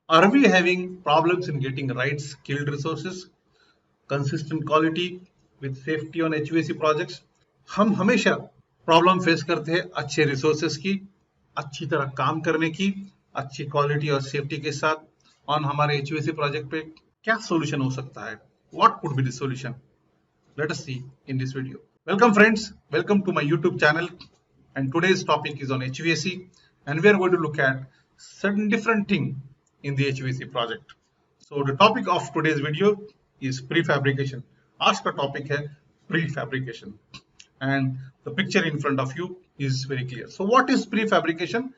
Are we having problems in getting right skilled resources, consistent quality with safety on HVAC projects? हम हमेशा problem face करते हैं अच्छे resources की, अच्छी तरह काम करने की, अच्छी क्वालिटी और सेफ्टी के साथ ऑन हमारे HVAC प्रोजेक्ट पे क्या सॉल्यूशन हो सकता है? What could be the solution? Let us see in this video. Welcome friends, welcome to my YouTube channel, and today's topic is on HVAC, and we are going to look at certain different thing in the HVAC project. So the topic of today's video is prefabrication. आज का topic है prefabrication, and the picture in front of you is very clear. So what is prefabrication?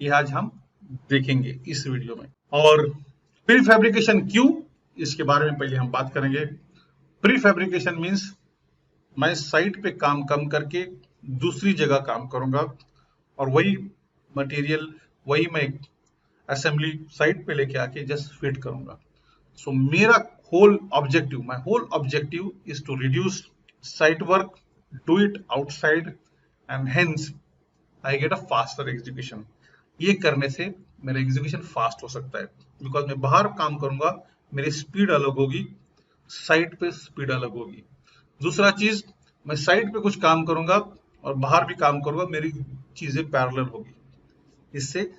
ये आज हम देखेंगे इस video में, और prefabrication क्यों, इसके बारे में पहले हम बात करेंगे. प्रीफैब्रिकेशन मीन्स मैं साइट पे काम कम करके दूसरी जगह काम करूंगा और वही मटेरियल वही मैं असेंबली साइट पे लेके आके जस्ट फिट करूंगा. सो मेरा whole objective is to reduce site work, do it outside, and hence I get a faster execution. ये करने से मेरा एग्जीक्यूशन फास्ट हो सकता है, बिकॉज मैं बाहर काम करूंगा, मेरी स्पीड अलग होगी, साइट पे स्पीड अलग होगी. दूसरा चीज, मैं साइट पे कुछ काम करूंगा और बाहर भी काम करूंगा, मेरी चीजें पैरेलल होगी, इससे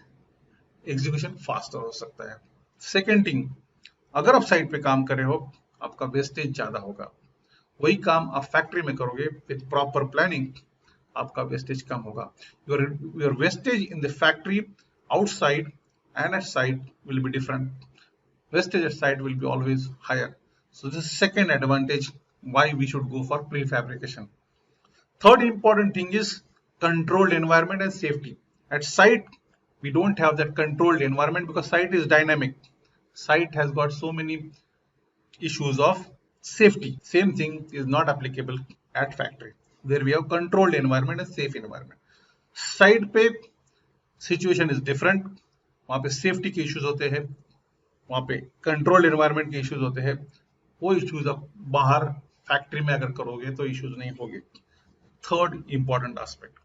एग्जीक्यूशन फास्टर हो सकता है. सेकेंड थिंग, अगर आप साइट पे काम कर रहे हो, आपका वेस्टेज ज्यादा होगा. वही काम आप फैक्ट्री में करोगे विद प्रॉपर प्लानिंग, आपका वेस्टेज कम होगा. Your wastage in the factory outside and at site will be different. Wastage at site will be always higher. So this is second advantage why we should go for prefabrication. Third important thing is controlled environment and safety. At site, we don't have that controlled environment because site is dynamic. Site has got so many issues of safety. Same thing is not applicable at factory, where we have controlled environment and safe environment. Site पे situation is different. वहाँ पे safety के issues होते हैं, वहां पे controlled environment के issues होते हैं. वो इश्यूज आप बाहर फैक्ट्री में अगर करोगे तो इश्यूज नहीं होंगे. Third important aspect.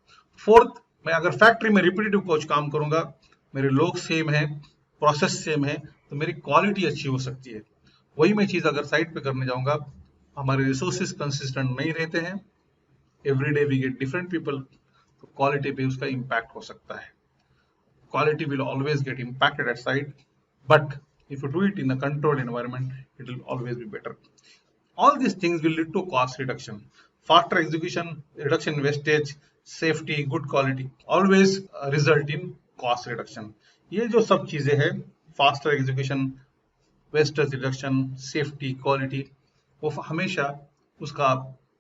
फोर्थ, मैं अगर फैक्ट्री में रिपीटेटिव कुछ काम करूंगा, मेरे लोग सेम है, प्रोसेस सेम है, तो मेरी क्वालिटी अच्छी हो सकती है. वही मैं चीज अगर साइट पे करने जाऊंगा, हमारे रिसोर्सेज कंसिस्टेंट नहीं रहते हैं, every day we get different people, तो क्वालिटी पे उसका इम्पैक्ट हो सकता है. Quality will always get impacted at site, but if you do it in a controlled environment, it will always be better. All these things will lead to cost reduction, faster execution, reduction in wastage, safety, good quality, always result in cost reduction. ये जो सब चीजें हैं, faster execution, wastage reduction, safety, quality, वो हमेशा उसका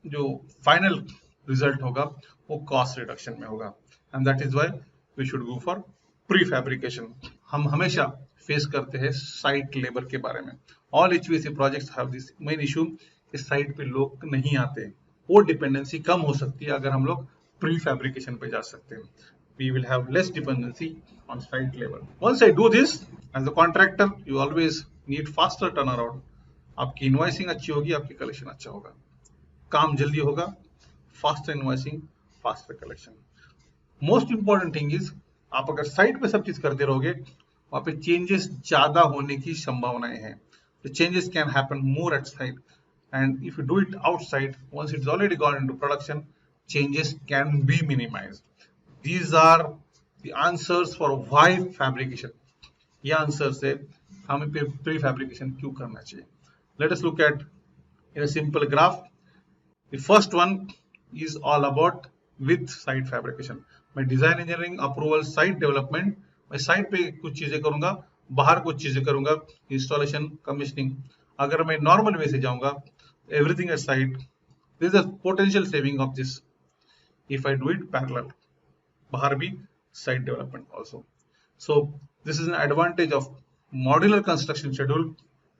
जो final result होगा वो cost reduction में होगा. And that is why we should go for prefabrication. हम हमेशा फेस करते हैं साइट लेबर के बारे में. All HVAC projects have this main issue कि साइट पे लोग नहीं आते. वो डिपेंडेंसी कम हो सकती है अगर हम लोग प्री फैब्रिकेशन पे जा सकते हैं. We will have less dependency on site labour. Once I do this as a contractor, you always need faster turn around. आपकी इनवॉइसिंग अच्छी होगी, आपकी कलेक्शन अच्छा होगा, काम जल्दी होगा, faster invoicing, faster collection. Most important thing is, आप अगर साइट पे सब चीज करते रहोगे, वहां पे चेंजेस ज्यादा होने की संभावनाएं हैं. The changes can happen more at site, and if you do it outside, once it's already gone into production, changes can be minimized. These are the answers for why fabrication. ये answers है हमें prefabrication क्यों करना चाहिए. Let us look at in a simple graph. The first one is all about with site fabrication. मैं design engineering, approval, site development, मैं site पे कुछ चीजें करूंगा, बाहर कुछ चीजें करूंगा, इंस्टॉलेशन, कमीशनिंग. अगर मैं नॉर्मल वे से जाऊंगा, everything at site, there is a potential saving of this if I do it parallel, बाहर भी site development also. So this is an advantage of modular construction schedule,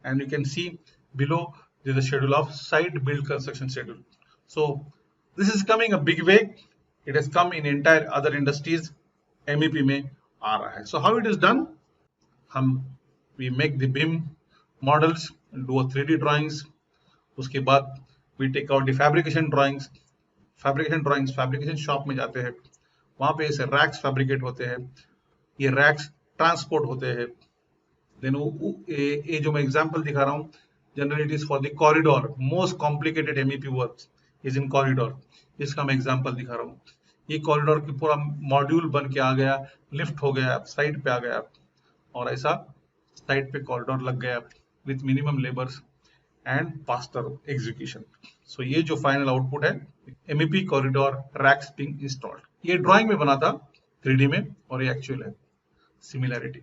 and you can see below there is a schedule of site build construction schedule. So this is coming a big way. It has come in entire other industries. MEP में आ रहा है. So how it is done, हम we make the beam models, do 3D drawings, उसके बाद we take out the fabrication drawings. Fabrication shop में जाते हैं, वहां पे ऐसे रैक्स फैब्रिकेट होते हैं, ये रैक्स ट्रांसपोर्ट होते हैं, देन ये जो मैं एग्जांपल दिखा रहा हूँ, generally it is for the corridor, most complicated MEP work is in corridor. इसका मैं एग्जांपल दिखा रहा हूँ। ये कॉरिडोर की पूरा मॉड्यूल बन के आ गया, लिफ्ट हो गया, साइड पे आ गया, और ऐसा साइड पे कॉरिडोर लग गया with minimum labours and faster execution. So ये जो फाइनल आउटपुट है, MEP corridor racks being installed. ये ड्राइंग में बना था 3D में, और ये एक्चुअल है, सिमिलैरिटी।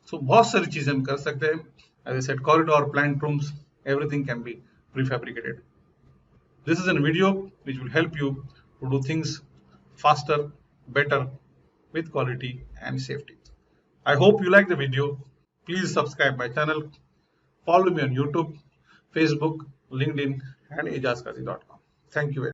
सो बहुत सारी चीजें हम कर सकते हैं। As I said, corridor, plant rooms, everything can be prefabricated. This is a video which will help you to do things faster, better, with quality and safety. I hope you like the video. Please subscribe my channel. Follow me on YouTube, Facebook, LinkedIn, and ejazkazi.com. Thank you very much.